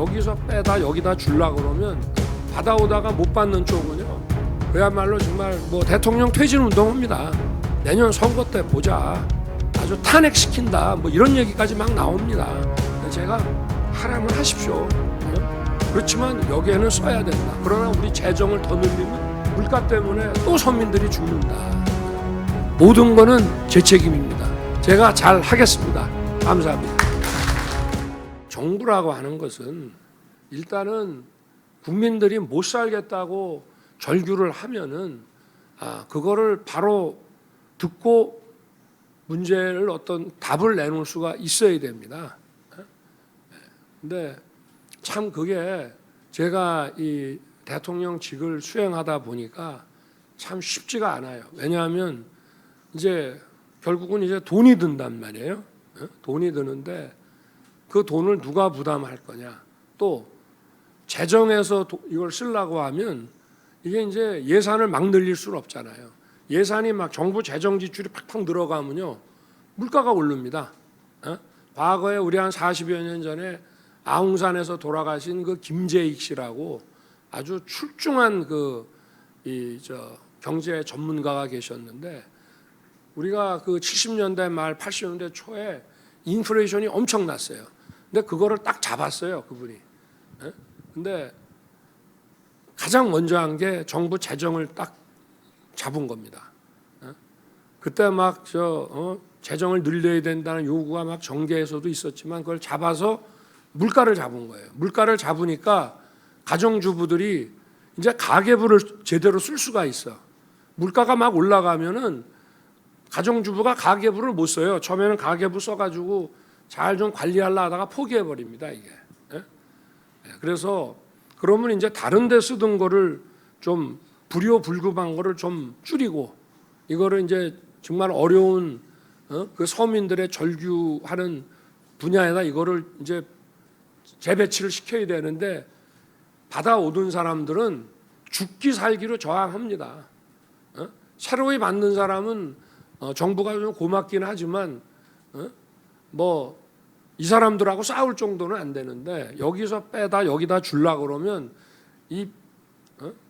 여기서 빼다 여기다 주려고 그러면 받아오다가 못 받는 쪽은요, 그야말로 정말 뭐 대통령 퇴진 운동합니다. 내년 선거 때 보자. 아주 탄핵시킨다. 뭐 이런 얘기까지 막 나옵니다. 제가 하라면 하십시오. 그렇지만 여기에는 써야 된다. 그러나 우리 재정을 더 늘리면 물가 때문에 또 서민들이 죽는다. 모든 거는 제 책임입니다. 제가 잘 하겠습니다. 감사합니다. 정부라고 하는 것은 일단은 국민들이 못 살겠다고 절규를 하면은 그거를 바로 듣고 문제를 어떤 답을 내놓을 수가 있어야 됩니다. 근데 참 그게 제가 이 대통령직을 수행하다 보니까 참 쉽지가 않아요. 왜냐하면 이제 결국은 이제 돈이 든단 말이에요. 돈이 드는데 그 돈을 누가 부담할 거냐. 또 재정에서 이걸 쓰려고 하면 이게 이제 예산을 막 늘릴 수는 없잖아요. 예산이 막 정부 재정 지출이 팍팍 늘어가면요, 물가가 오릅니다. 과거에 우리 한 40여 년 전에 아웅산에서 돌아가신 그 김재익 씨라고 아주 출중한 경제 전문가가 계셨는데, 우리가 그 70년대 말 80년대 초에 인플레이션이 엄청났어요. 근데 그거를 딱 잡았어요, 그분이. 근데 가장 먼저 한 게 정부 재정을 딱 잡은 겁니다. 그때 막 재정을 늘려야 된다는 요구가 막 정계에서도 있었지만 그걸 잡아서 물가를 잡은 거예요. 물가를 잡으니까 가정주부들이 이제 가계부를 제대로 쓸 수가 있어. 물가가 막 올라가면은 가정주부가 가계부를 못 써요. 처음에는 가계부 써가지고 잘 좀 관리하려 하다가 포기해 버립니다, 이게. 그래서 그러면 이제 다른 데 쓰던 거를 좀 불효불급한 거를 좀 줄이고, 이거를 이제 정말 어려운 그 서민들의 절규하는 분야에다 이거를 이제 재배치를 시켜야 되는데, 받아오던 사람들은 죽기 살기로 저항합니다. 새로이 받는 사람은 정부가 좀 고맙긴 하지만 뭐 이 사람들하고 싸울 정도는 안 되는데, 여기서 빼다 여기다 주려고 그러면 이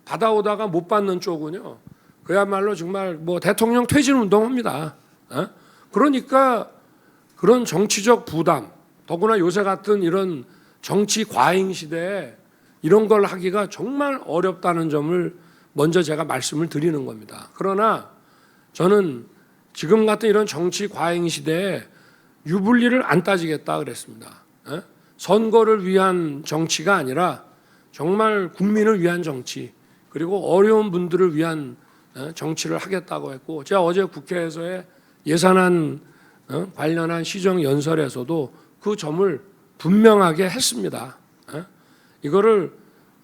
받아오다가 못 받는 쪽은요, 그야말로 정말 뭐 대통령 퇴진 운동합니다. 그러니까 그런 정치적 부담, 더구나 요새 같은 이런 정치 과잉 시대에 이런 걸 하기가 정말 어렵다는 점을 먼저 제가 말씀을 드리는 겁니다. 그러나 저는 지금 같은 이런 정치 과잉 시대에 유불리를 안 따지겠다 그랬습니다. 선거를 위한 정치가 아니라 정말 국민을 위한 정치, 그리고 어려운 분들을 위한 정치를 하겠다고 했고, 제가 어제 국회에서의 예산안 관련한 시정연설에서도 그 점을 분명하게 했습니다. 이거를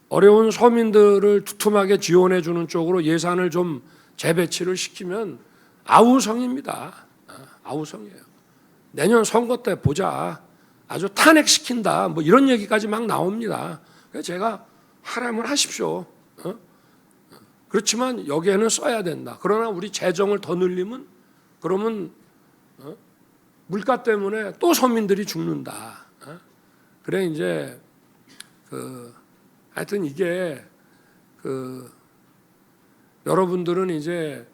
어려운 서민들을 두툼하게 지원해 주는 쪽으로 예산을 좀 재배치를 시키면 아우성입니다. 아우성이에요. 내년 선거 때 보자. 아주 탄핵시킨다. 뭐 이런 얘기까지 막 나옵니다. 그래서 제가 하라면 하십시오. 그렇지만 여기에는 써야 된다. 그러나 우리 재정을 더 늘리면 그러면 물가 때문에 또 서민들이 죽는다. 그래 이제 하여튼 이게 여러분들은 이제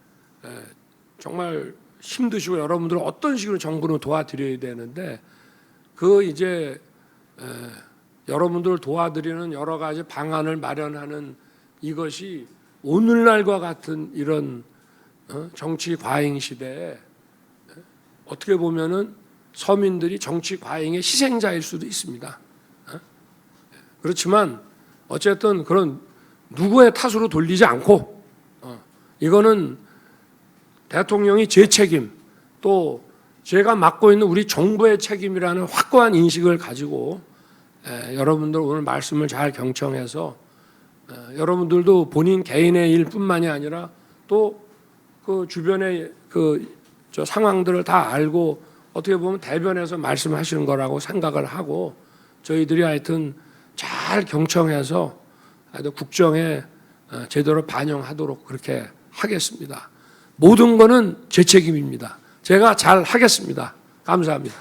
정말 힘드시고 여러분들은 어떤 식으로 정부는 도와드려야 되는데, 이제 여러분들을 도와드리는 여러 가지 방안을 마련하는 이것이 오늘날과 같은 이런 정치 과잉 시대에 어떻게 보면은 서민들이 정치 과잉의 희생자일 수도 있습니다. 그렇지만 어쨌든 그런 누구의 탓으로 돌리지 않고 이거는 대통령이 제 책임, 또 제가 맡고 있는 우리 정부의 책임이라는 확고한 인식을 가지고 여러분들 오늘 말씀을 잘 경청해서 여러분들도 본인 개인의 일뿐만이 아니라 또 그 주변의 상황들을 다 알고 어떻게 보면 대변해서 말씀하시는 거라고 생각을 하고, 저희들이 하여튼 잘 경청해서 국정에 제대로 반영하도록 그렇게 하겠습니다. 모든 거는 제 책임입니다. 제가 잘 하겠습니다. 감사합니다.